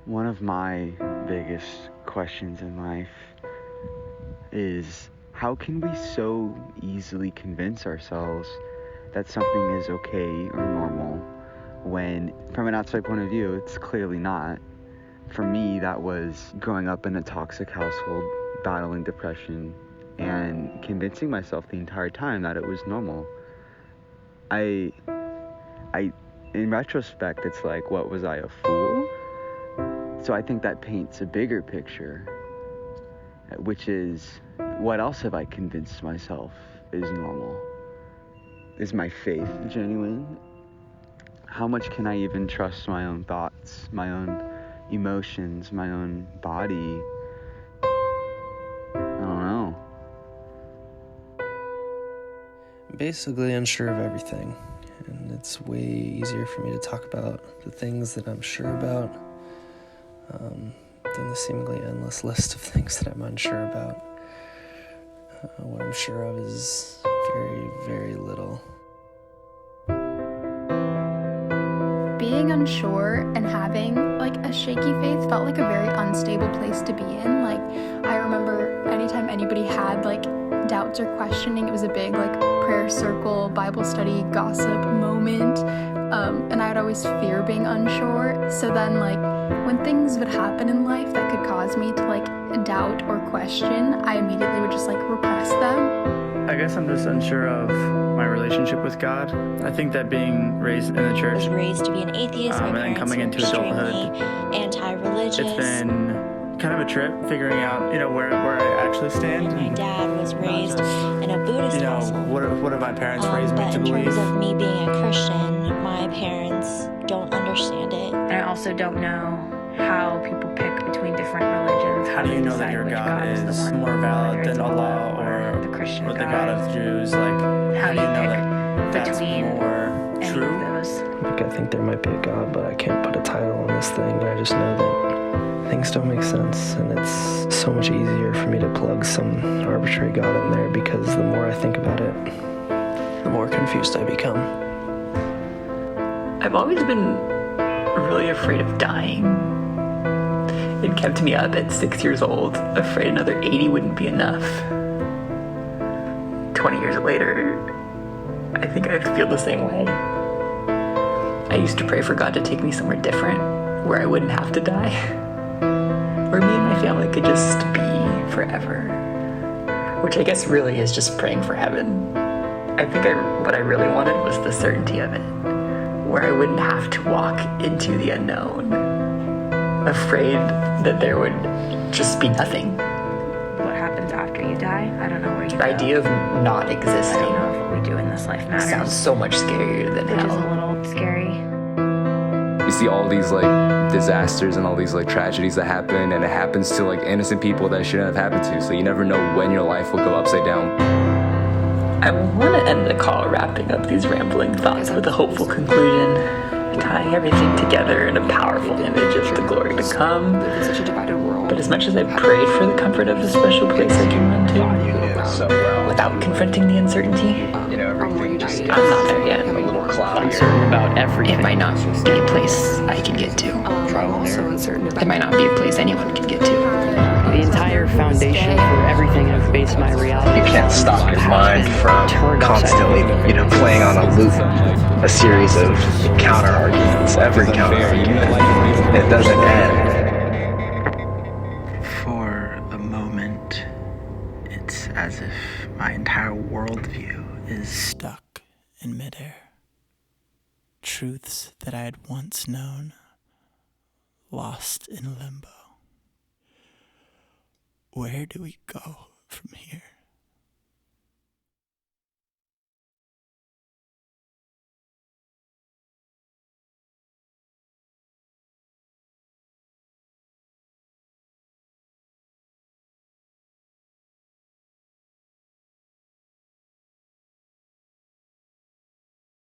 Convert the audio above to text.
One of my biggest questions in life is how can we so easily convince ourselves that something is okay or normal when, from an outside point of view, it's clearly not? For me, that was growing up in a toxic household, battling depression, and convincing myself the entire time that it was normal. I, in retrospect, it's like, what was I, a fool? So I think that paints a bigger picture, which is, what else have I convinced myself is normal? Is my faith genuine? How much can I even trust my own thoughts, my own emotions, my own body? I don't know. I'm basically unsure of everything, and it's way easier for me to talk about the things that I'm sure about than the seemingly endless list of things that I'm unsure about. What I'm sure of is very, very little. Being unsure and having like a shaky faith felt like a very unstable place to be in. Like, I remember anytime anybody had like doubts or questioning, it was a big like prayer circle, Bible study, gossip moment. And I would always fear being unsure. So then like when things would happen in life that could cause me to like doubt or question, I immediately would just like repress them. I guess I'm just unsure of my relationship with God. I think that being raised in the church, I was raised to be an atheist. and then coming into adulthood, anti-religious. it's been kind of a trip figuring out, where I actually stand. And my dad was raised in a Buddhist household. What have my parents raised me but to in believe? terms of me being a Christian, my parents don't understand it. And I also don't know how people pick between different religions. How do you know that your God is more valid than Allah or the Christian the God of Jews? Like, how do you know that that's between more any true? of those? Like, I think there might be a God, but I can't put a title on this thing. I just know that things don't make sense, and it's so much easier for me to plug some arbitrary God in there because the more I think about it, the more confused I become. I've always been really afraid of dying. It kept me up at 6 years old, afraid another 80 wouldn't be enough. 20 years later, I think I feel the same way. I used to pray for God to take me somewhere different, where I wouldn't have to die. Where me and my family could just be forever. Which I guess really is just praying for heaven. I think what I really wanted was the certainty of it, where I wouldn't have to walk into the unknown, afraid that there would just be nothing. What happens after you die? I don't know where you The go. idea of not I existing don't know if what we do in this life matters. sounds so much scarier than which is a hell. little scary. You see all these disasters and all these tragedies that happen, and it happens to innocent people that shouldn't have happened to. So you never know when your life will go upside down. I want to end the call wrapping up these rambling thoughts with a hopeful conclusion, tying everything together in a powerful image of the glory to come. But as much as I prayed for the comfort of a special place I can run to, without confronting the uncertainty, I'm not there yet. Uncertain about everything. It might not be a place I can get to. It might not be a place anyone can get to. The entire foundation for everything I've based my reality. You can't stop your mind from constantly, playing on a loop, a series of counter arguments, every counter argument. It doesn't end. For a moment, it's as if my entire worldview is stuck in midair. Truths that I had once known, lost in limbo. Where do we go from here?